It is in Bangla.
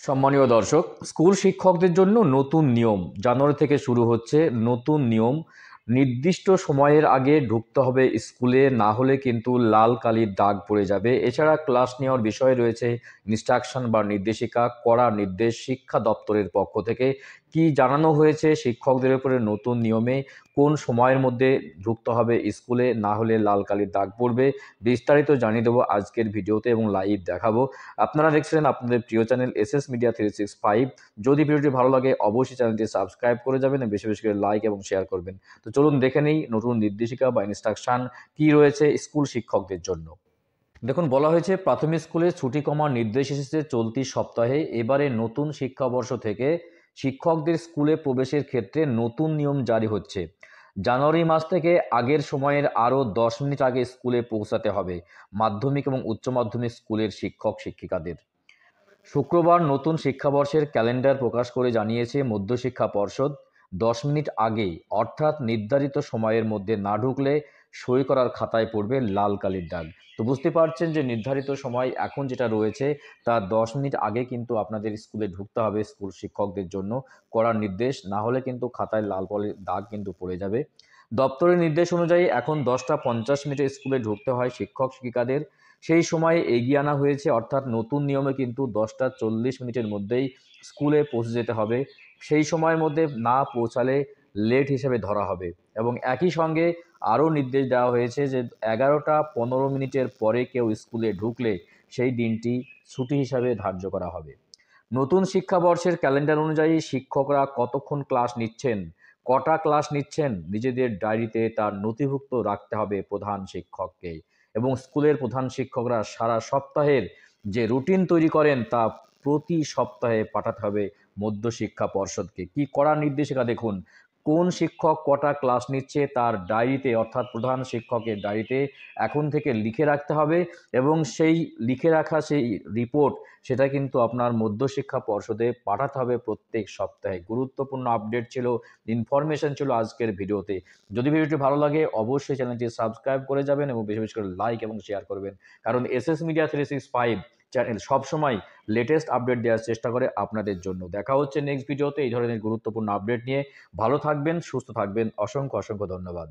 সম্মানীয় দর্শক, স্কুল শিক্ষকদের জন্য নতুন নিয়ম জানুয়ারি থেকে শুরু হচ্ছে। নতুন নিয়ম, নির্দিষ্ট সময়ের আগে ঢুকতে হবে স্কুলে, না হলে কিন্তু লাল কালির দাগ পড়ে যাবে। এছাড়া ক্লাস নেওয়ার বিষয়ে রয়েছে ইনস্ট্রাকশন বা নির্দেশিকা, কড়া নির্দেশ শিক্ষা দপ্তরের পক্ষ থেকে। কি জানানো হয়েছে শিক্ষকদের উপরে নতুন নিয়মে, কোন সময়ের মধ্যে ঢুকতে হবে স্কুলে, না হলে লাল কালির দাগ পড়বে, বিস্তারিত জানিয়ে দেবো আজকের ভিডিওতে এবং লাইভ দেখাবো। আপনারা দেখছিলেন আপনাদের প্রিয় চ্যানেল এসএস মিডিয়া 365। যদি ভিডিওটি ভালো লাগে অবশ্যই চ্যানেলটি সাবস্ক্রাইব করে যাবেন এবং বেশি বেশি করে লাইক এবং শেয়ার করবেন। তো চলুন দেখে নেই নতুন নির্দেশিকা বা ইনস্ট্রাকশন কি রয়েছে স্কুল শিক্ষকদের জন্য। দেখুন, বলা হয়েছে প্রাথমিক স্কুলে ছুটি কমার নির্দেশ এসেছে চলতি সপ্তাহে। এবারে নতুন শিক্ষাবর্ষ থেকে শিক্ষকদের স্কুলে প্রবেশের ক্ষেত্রে নতুন নিয়ম জারি হচ্ছে। জানুয়ারি মাস থেকে আগের সময়ের আরও 10 মিনিট আগে স্কুলে পৌঁছাতে হবে মাধ্যমিক এবং উচ্চ মাধ্যমিক স্কুলের শিক্ষক শিক্ষিকাদের। শুক্রবার নতুন শিক্ষাবর্ষের ক্যালেন্ডার প্রকাশ করে জানিয়েছে মধ্যশিক্ষা পর্ষদ, 10 মিনিট আগে অর্থাৎ নির্ধারিত সময়ের মধ্যে না ঢুকলে সই করার খাতায় পড়বে লাল কালির দাগ। তো বুঝতে পারছেন যে নির্ধারিত সময় এখন যেটা রয়েছে তার 10 মিনিট আগে কিন্তু আপনাদের স্কুলে ঢুকতে হবে স্কুল শিক্ষকদের জন্য। করার নির্দেশ, না হলে কিন্তু খাতায় লাল কালির দাগ কিন্তু পড়ে যাবে। দপ্তরের নির্দেশ অনুযায়ী এখন 10টা 50 মিনিটে স্কুলে ঢুকতে হয় শিক্ষক শিক্ষিকাদের। সেই সময় এগিয়ে আনা হয়েছে, অর্থাৎ নতুন নিয়মে কিন্তু 10টা 40 মিনিটের মধ্যেই স্কুলে পৌঁছে যেতে হবে। সেই সময়ের মধ্যে না পৌঁছালে লেট হিসেবে ধরা হবে। এবং একই সঙ্গে আরও নির্দেশ দেওয়া হয়েছে যে 11টা 15 মিনিটের পরে কেউ স্কুলে ঢুকলে সেই দিনটি ছুটি হিসাবে ধার্য করা হবে। নতুন শিক্ষাবর্ষের ক্যালেন্ডার অনুযায়ী শিক্ষকরা কতক্ষণ ক্লাস নিচ্ছেন, কটা ক্লাস নিচ্ছেন, নিজেদের ডায়েরিতে তার নথিভুক্ত রাখতে হবে প্রধান শিক্ষককে। এবং স্কুলের প্রধান শিক্ষকরা সারা সপ্তাহের যে রুটিন তৈরি করেন তা প্রতি সপ্তাহে পাঠাতে হবে মধ্যশিক্ষা পর্ষদকে। কি কড়া নির্দেশিকা দেখুন, কোন শিক্ষক কটা ক্লাস নিচ্ছে তার ডায়েরিতে, অর্থাৎ প্রধান শিক্ষকের ডায়েরিতে এখন থেকে লিখে রাখতে হবে। এবং সেই লিখে রাখা সেই রিপোর্ট সেটা কিন্তু আপনার মধ্যশিক্ষা পর্ষদে পাঠাতে হবে প্রত্যেক সপ্তাহে। গুরুত্বপূর্ণ আপডেট ছিল, ইনফরমেশন ছিল আজকের ভিডিওতে। যদি ভিডিওটি ভালো লাগে অবশ্যই চ্যানেলটি সাবস্ক্রাইব করে যাবেন এবং বেশি বেশি করে লাইক এবং শেয়ার করবেন, কারণ এসএস মিডিয়া 365 চ্যানেল সবসময় লেটেস্ট আপডেট দেওয়ার চেষ্টা করে আপনাদের জন্য। দেখা হচ্ছে নেক্সট ভিডিওতে এই ধরনের গুরুত্বপূর্ণ আপডেট নিয়ে। ভালো থাকবেন, সুস্থ থাকবেন, অসংখ্য অসংখ্য ধন্যবাদ।